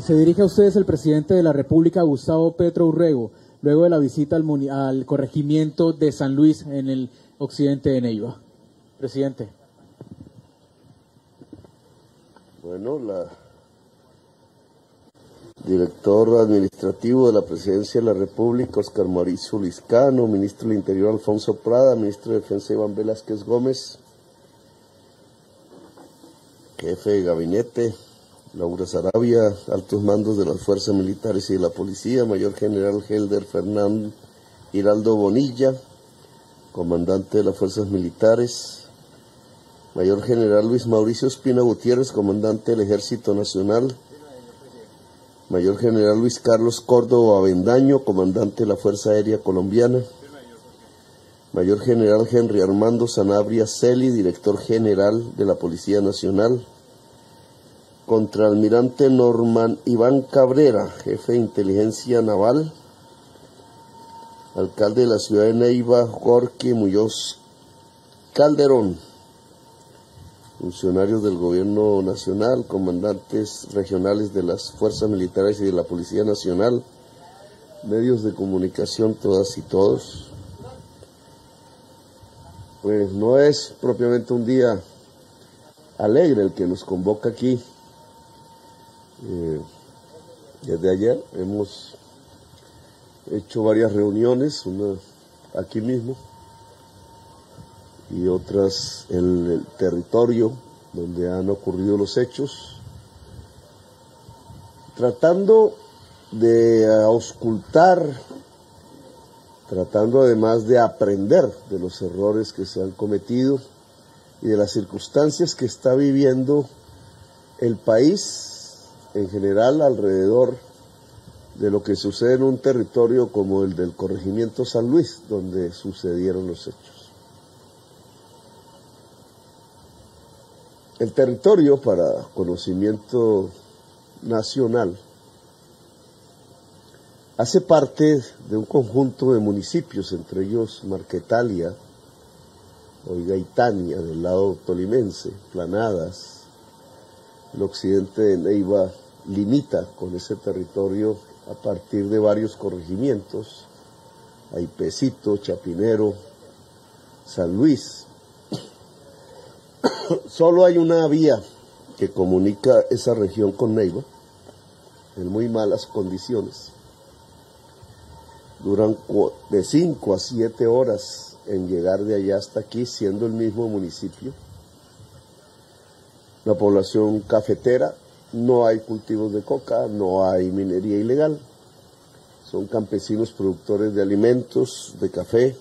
Se dirige a ustedes el presidente de la República, Gustavo Petro Urrego, luego de la visita al corregimiento de San Luis en el occidente de Neiva. Presidente. Bueno, la director administrativo de la Presidencia de la República, Oscar Mauricio Liscano, ministro del Interior, Alfonso Prada, ministro de Defensa, Iván Velázquez Gómez, jefe de gabinete, Laura Sarabia, altos mandos de las fuerzas militares y de la policía, mayor general Helder Fernán Hiraldo Bonilla, comandante de las fuerzas militares, mayor general Luis Mauricio Espina Gutiérrez, comandante del Ejército Nacional, mayor general Luis Carlos Córdoba Avendaño, comandante de la Fuerza Aérea Colombiana, mayor general Henry Armando Sanabria Celi, director general de la Policía Nacional, contraalmirante Norman Iván Cabrera, jefe de inteligencia naval, alcalde de la ciudad de Neiva, Jorge Muñoz Calderón, funcionarios del gobierno nacional, comandantes regionales de las fuerzas militares y de la Policía Nacional, medios de comunicación, todas y todos. Pues no es propiamente un día alegre el que nos convoca aquí. Desde ayer hemos hecho varias reuniones, una aquí mismo y otras en el territorio donde han ocurrido los hechos, tratando de auscultar, tratando además de aprender de los errores que se han cometido y de las circunstancias que está viviendo el país en general alrededor de lo que sucede en un territorio como el del corregimiento San Luis, donde sucedieron los hechos. El territorio, para conocimiento nacional, hace parte de un conjunto de municipios, entre ellos Marquetalia, Oigaitania, del lado tolimense, Planadas. El occidente de Neiva limita con ese territorio a partir de varios corregimientos, Aipecito, Chapinero, San Luis. Solo hay una vía que comunica esa región con Neiva, en muy malas condiciones. Duran de 5 a 7 horas en llegar de allá hasta aquí, siendo el mismo municipio. La población cafetera, no hay cultivos de coca, no hay minería ilegal. Son campesinos productores de alimentos, de café,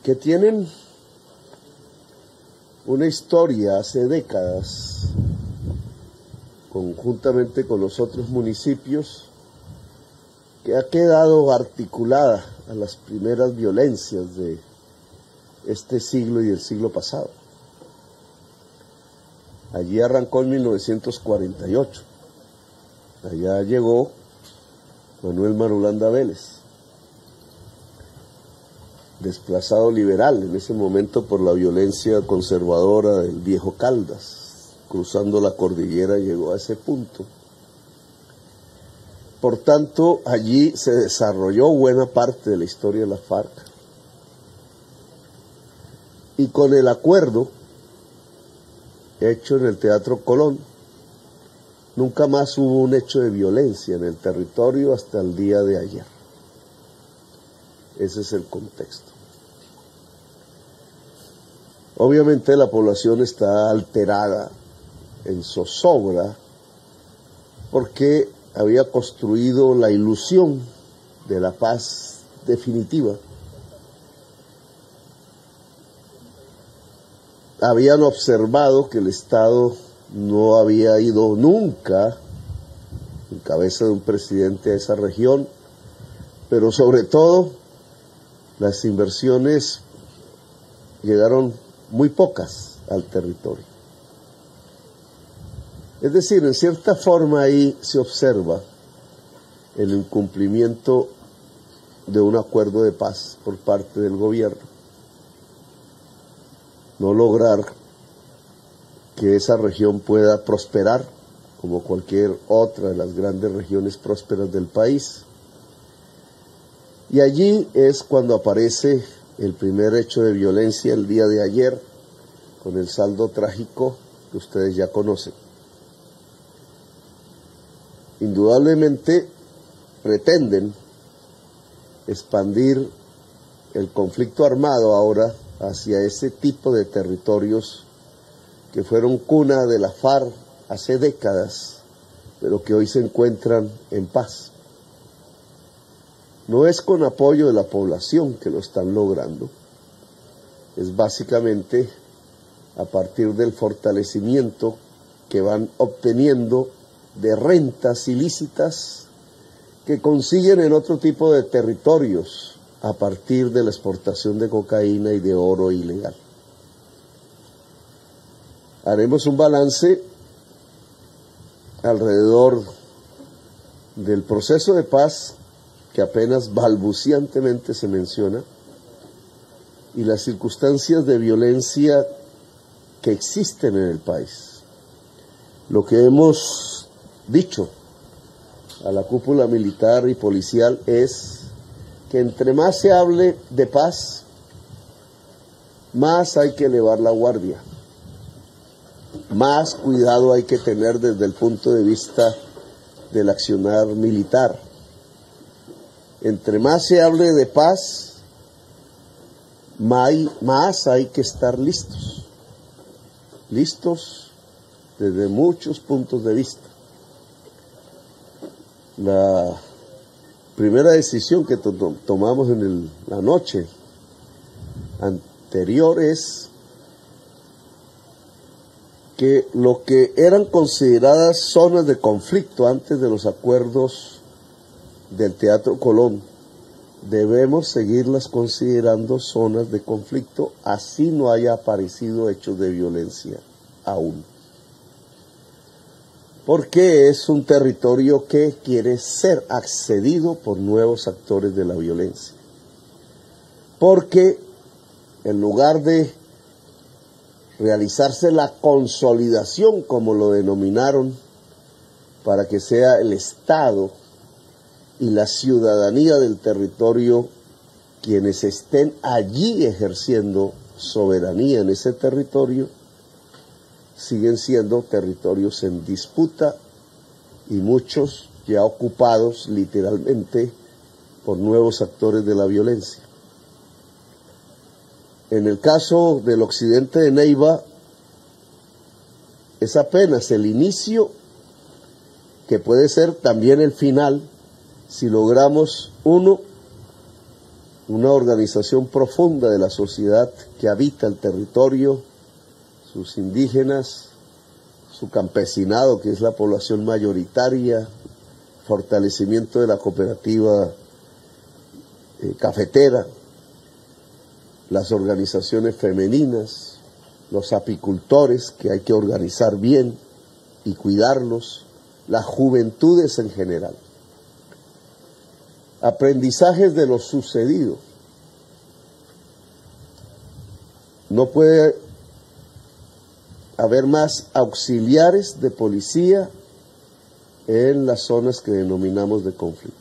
que tienen una historia hace décadas, conjuntamente con los otros municipios, que ha quedado articulada a las primeras violencias de este siglo y el siglo pasado. Allí arrancó en 1948. Allá llegó Manuel Marulanda Vélez, desplazado liberal en ese momento por la violencia conservadora del viejo Caldas. Cruzando la cordillera llegó a ese punto. Por tanto, allí se desarrolló buena parte de la historia de la FARC. Y con el acuerdo hecho en el Teatro Colón, nunca más hubo un hecho de violencia en el territorio hasta el día de ayer. Ese es el contexto. Obviamente la población está alterada, en zozobra, porque había construido la ilusión de la paz definitiva. Habían observado que el Estado no había ido nunca en cabeza de un presidente a esa región, pero sobre todo las inversiones llegaron muy pocas al territorio. Es decir, en cierta forma ahí se observa el incumplimiento de un acuerdo de paz por parte del gobierno. No lograr que esa región pueda prosperar como cualquier otra de las grandes regiones prósperas del país. Y allí es cuando aparece el primer hecho de violencia el día de ayer, con el saldo trágico que ustedes ya conocen. Indudablemente pretenden expandir el conflicto armado ahora hacia ese tipo de territorios que fueron cuna de la FARC hace décadas, pero que hoy se encuentran en paz. No es con apoyo de la población que lo están logrando, es básicamente a partir del fortalecimiento que van obteniendo de rentas ilícitas que consiguen en otro tipo de territorios a partir de la exportación de cocaína y de oro ilegal. Haremos un balance alrededor del proceso de paz que apenas balbuciantemente se menciona y las circunstancias de violencia que existen en el país. Lo que hemos dicho a la cúpula militar y policial es que entre más se hable de paz, más hay que elevar la guardia, más cuidado hay que tener desde el punto de vista del accionar militar. Entre más se hable de paz, más hay que estar listos desde muchos puntos de vista. La primera decisión que tomamos en la noche anterior es que lo que eran consideradas zonas de conflicto antes de los acuerdos del Teatro Colón, debemos seguirlas considerando zonas de conflicto, así no haya aparecido hechos de violencia aún. Porque es un territorio que quiere ser accedido por nuevos actores de la violencia. Porque en lugar de realizarse la consolidación, como lo denominaron, para que sea el Estado y la ciudadanía del territorio quienes estén allí ejerciendo soberanía en ese territorio, siguen siendo territorios en disputa y muchos ya ocupados literalmente por nuevos actores de la violencia. En el caso del occidente de Neiva, es apenas el inicio, que puede ser también el final, si logramos, una organización profunda de la sociedad que habita el territorio, sus indígenas, su campesinado, que es la población mayoritaria, fortalecimiento de la cooperativa cafetera, las organizaciones femeninas, los apicultores, que hay que organizar bien y cuidarlos, las juventudes en general. Aprendizajes de lo sucedido. No puede haber más auxiliares de policía en las zonas que denominamos de conflicto.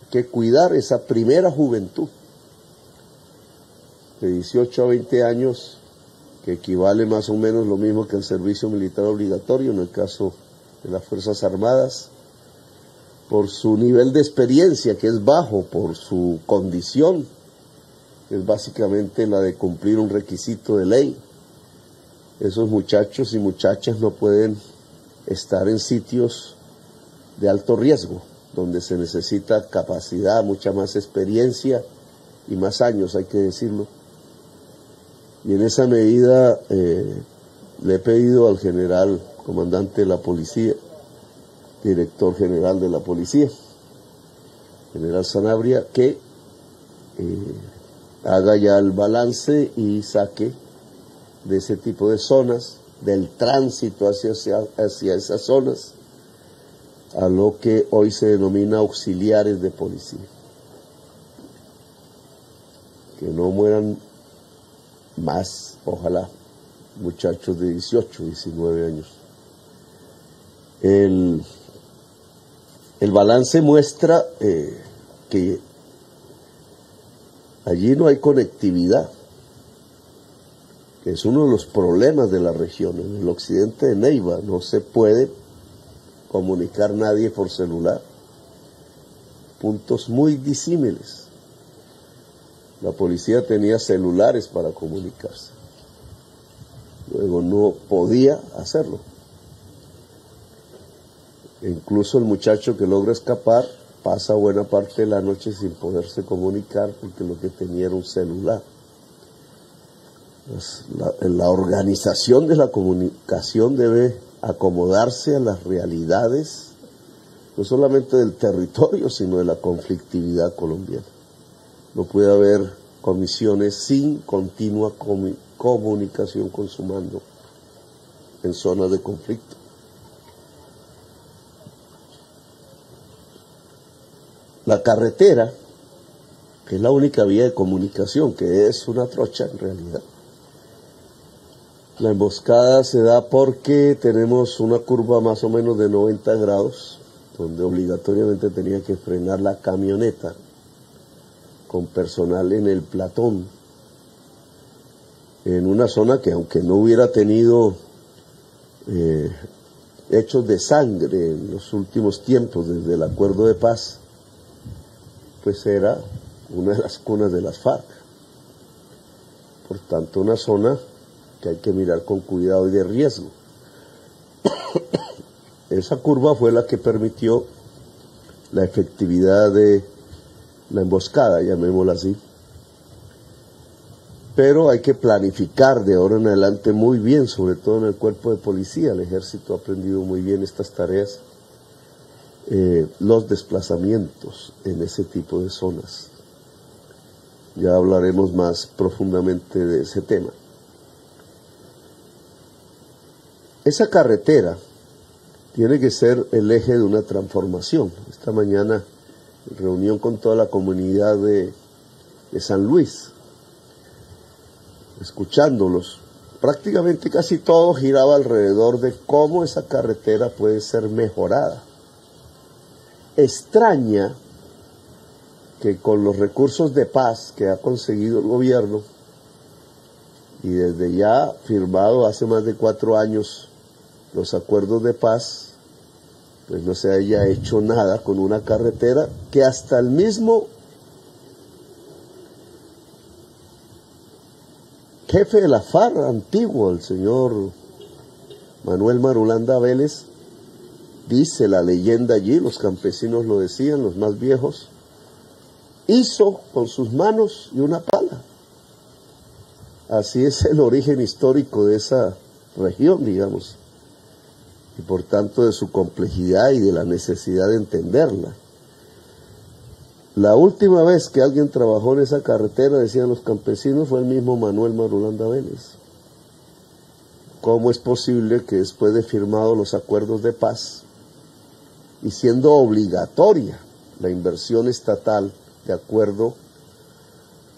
Hay que cuidar esa primera juventud de 18 a 20 años, que equivale más o menos lo mismo que el servicio militar obligatorio en el caso de las Fuerzas Armadas, por su nivel de experiencia, que es bajo, por su condición, que es básicamente la de cumplir un requisito de ley. Esos muchachos y muchachas no pueden estar en sitios de alto riesgo, donde se necesita capacidad, mucha más experiencia y más años, hay que decirlo. Y en esa medida le he pedido al general comandante de la policía, director general de la policía, general Sanabria, que haga ya el balance y saque de ese tipo de zonas, del tránsito hacia esas zonas, a lo que hoy se denomina auxiliares de policía. Que no mueran más, ojalá, muchachos de 18, 19 años. El balance muestra que allí no hay conectividad, que es uno de los problemas de la región. En el occidente de Neiva no se puede comunicar nadie por celular. Puntos muy disímiles. La policía tenía celulares para comunicarse. Luego no podía hacerlo. Incluso el muchacho que logra escapar pasa buena parte de la noche sin poderse comunicar porque lo que tenía era un celular. La organización de la comunicación debe acomodarse a las realidades, no solamente del territorio, sino de la conflictividad colombiana. No puede haber comisiones sin continua comunicación con su mando en zonas de conflicto. La carretera, que es la única vía de comunicación, que es una trocha en realidad. La emboscada se da porque tenemos una curva más o menos de 90 grados, donde obligatoriamente tenía que frenar la camioneta con personal en el platón, en una zona que aunque no hubiera tenido hechos de sangre en los últimos tiempos desde el acuerdo de paz, pues era una de las cunas de las FARC. Por tanto, una zona que hay que mirar con cuidado y de riesgo. Esa curva fue la que permitió la efectividad de la emboscada, llamémosla así. Pero hay que planificar de ahora en adelante muy bien, sobre todo en el cuerpo de policía. El ejército ha aprendido muy bien estas tareas, los desplazamientos en ese tipo de zonas. Ya hablaremos más profundamente de ese tema. Esa carretera tiene que ser el eje de una transformación. Esta mañana, en reunión con toda la comunidad de San Luis, escuchándolos, prácticamente casi todo giraba alrededor de cómo esa carretera puede ser mejorada. Extraña que con los recursos de paz que ha conseguido el gobierno, y desde ya firmado hace más de 4 años los acuerdos de paz, pues no se haya hecho nada con una carretera que hasta el mismo jefe de la FARC antiguo, el señor Manuel Marulanda Vélez, dice la leyenda allí, los campesinos lo decían, los más viejos, hizo con sus manos y una pala. Así es el origen histórico de esa región, digamos, y por tanto de su complejidad y de la necesidad de entenderla. La última vez que alguien trabajó en esa carretera, decían los campesinos, fue el mismo Manuel Marulanda Vélez. ¿Cómo es posible que después de firmados los acuerdos de paz y siendo obligatoria la inversión estatal de acuerdo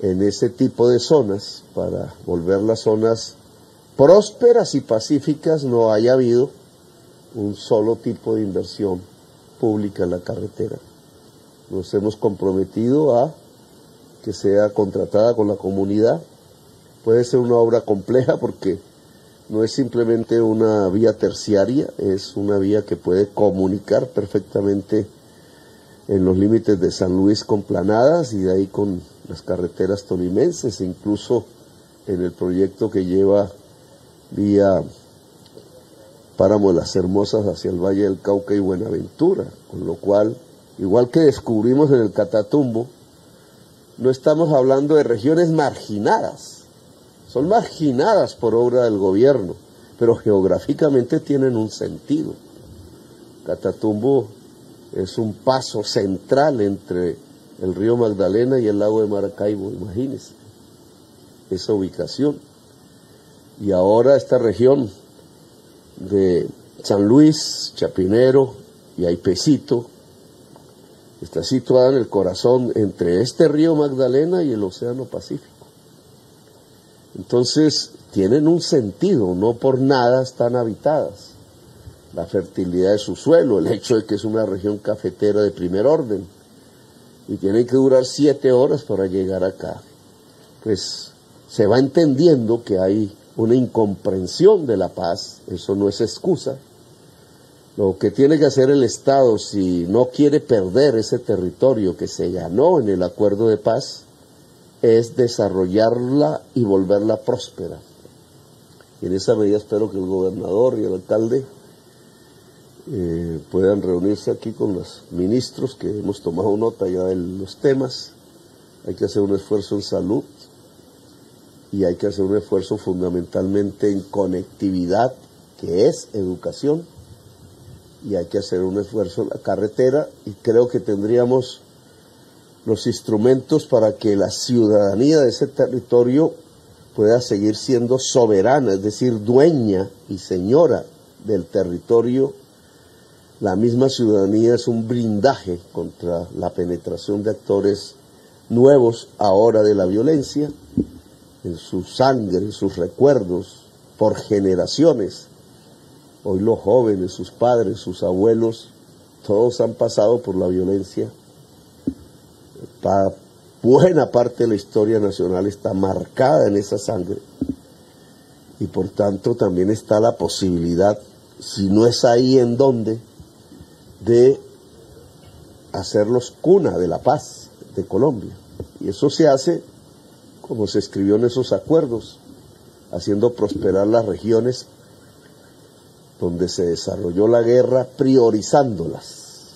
en ese tipo de zonas para volver las zonas prósperas y pacíficas, no haya habido un solo tipo de inversión pública en la carretera? Nos hemos comprometido a que sea contratada con la comunidad. Puede ser una obra compleja porque no es simplemente una vía terciaria, es una vía que puede comunicar perfectamente en los límites de San Luis con Planadas y de ahí con las carreteras tolimenses, incluso en el proyecto que lleva vía Páramo de las Hermosas hacia el Valle del Cauca y Buenaventura, con lo cual, igual que descubrimos en el Catatumbo, no estamos hablando de regiones marginadas, son marginadas por obra del gobierno, pero geográficamente tienen un sentido. Catatumbo es un paso central entre el río Magdalena y el lago de Maracaibo, imagínense esa ubicación. Y ahora esta región de San Luis, Chapinero y Aipecito está situada en el corazón entre este río Magdalena y el Océano Pacífico. Entonces tienen un sentido, no por nada están habitadas. la fertilidad de su suelo, el hecho de que es una región cafetera de primer orden, y tienen que durar 7 horas para llegar acá. Pues se va entendiendo que hay una incomprensión de la paz, eso no es excusa. Lo que tiene que hacer el Estado, si no quiere perder ese territorio que se ganó en el acuerdo de paz, es desarrollarla y volverla próspera. Y en esa medida espero que el gobernador y el alcalde puedan reunirse aquí con los ministros, que hemos tomado nota ya de los temas. Hay que hacer un esfuerzo en salud y hay que hacer un esfuerzo fundamentalmente en conectividad, que es educación, y hay que hacer un esfuerzo en la carretera, y creo que tendríamos los instrumentos para que la ciudadanía de ese territorio pueda seguir siendo soberana, es decir, dueña y señora del territorio. La misma ciudadanía es un blindaje contra la penetración de actores nuevos ahora de la violencia, en su sangre, en sus recuerdos, por generaciones. Hoy los jóvenes, sus padres, sus abuelos, todos han pasado por la violencia. Buena parte de la historia nacional está marcada en esa sangre, y por tanto también está la posibilidad, si no es ahí, ¿en dónde?, de hacerlos cuna de la paz de Colombia. Y eso se hace, como se escribió en esos acuerdos, haciendo prosperar las regiones donde se desarrolló la guerra, priorizándolas,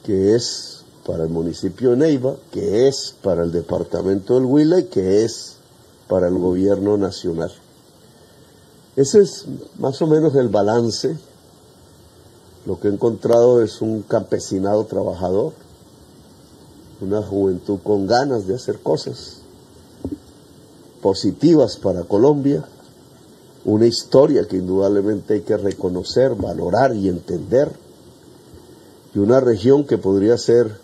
que es para el municipio de Neiva, que es para el departamento del Huila y que es para el gobierno nacional. Ese es más o menos el balance. Lo que he encontrado es un campesinado trabajador, una juventud con ganas de hacer cosas positivas para Colombia, una historia que indudablemente hay que reconocer, valorar y entender, y una región que podría ser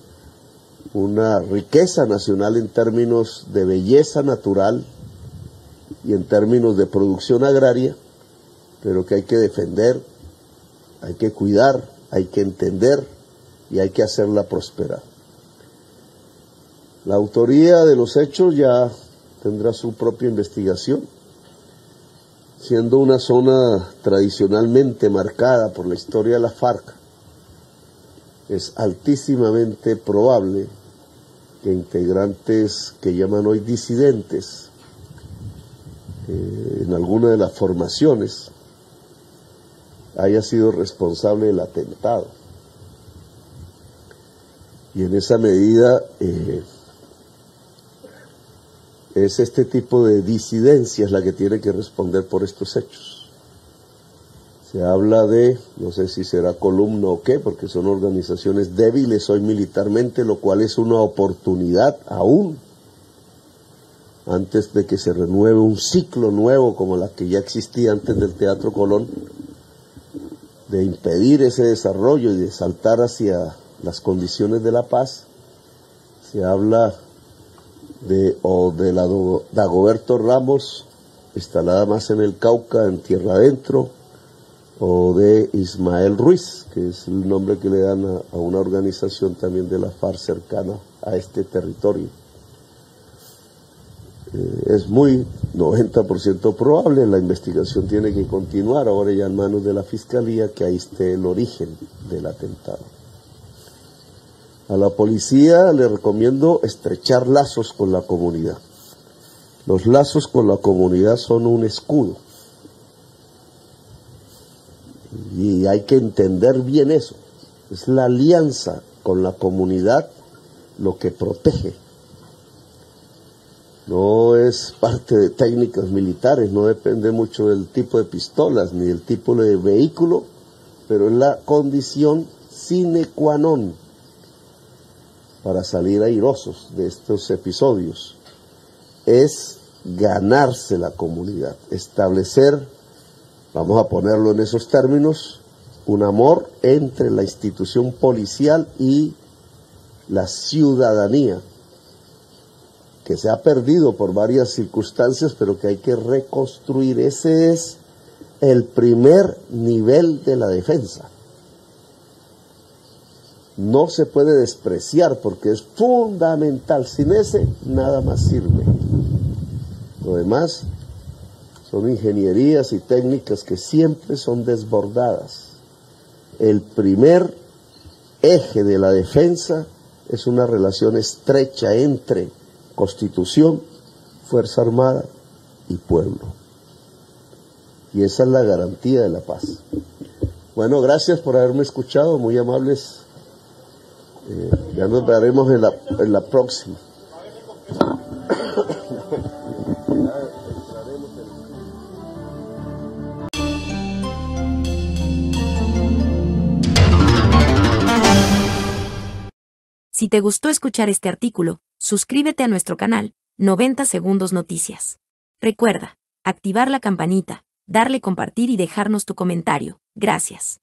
una riqueza nacional en términos de belleza natural y en términos de producción agraria, pero que hay que defender, hay que cuidar, hay que entender y hay que hacerla prosperar. La autoría de los hechos ya tendrá su propia investigación, siendo una zona tradicionalmente marcada por la historia de la FARC. Es altísimamente probable que integrantes que llaman hoy disidentes en alguna de las formaciones haya sido responsable del atentado. Y en esa medida es este tipo de disidencia es la que tiene que responder por estos hechos. Se habla de, no sé si será columna o qué, porque son organizaciones débiles hoy militarmente, lo cual es una oportunidad aún, antes de que se renueve un ciclo nuevo como la que ya existía antes del Teatro Colón, de impedir ese desarrollo y de saltar hacia las condiciones de la paz. Se habla de la Dagoberto Ramos, instalada más en el Cauca, en tierra adentro, o de Ismael Ruiz, que es el nombre que le dan a una organización también de la FARC cercana a este territorio. Es muy 90% probable, la investigación tiene que continuar ahora ya en manos de la Fiscalía, que ahí esté el origen del atentado. A la policía le recomiendo estrechar lazos con la comunidad. Los lazos con la comunidad son un escudo. Y hay que entender bien eso. Es la alianza con la comunidad lo que protege. No es parte de técnicas militares, no depende mucho del tipo de pistolas ni del tipo de vehículo, pero es la condición sine qua non para salir airosos de estos episodios. Es ganarse la comunidad, establecer, vamos a ponerlo en esos términos, un amor entre la institución policial y la ciudadanía, que se ha perdido por varias circunstancias, pero que hay que reconstruir. Ese es el primer nivel de la defensa. No se puede despreciar porque es fundamental. Sin ese, nada más sirve. Lo demás son ingenierías y técnicas que siempre son desbordadas. El primer eje de la defensa es una relación estrecha entre Constitución, Fuerza Armada y pueblo. Y esa es la garantía de la paz. Bueno, gracias por haberme escuchado, muy amables. Ya nos veremos en la próxima. Si te gustó escuchar este artículo, suscríbete a nuestro canal, 90 Segundos Noticias. Recuerda, activar la campanita, darle compartir y dejarnos tu comentario. Gracias.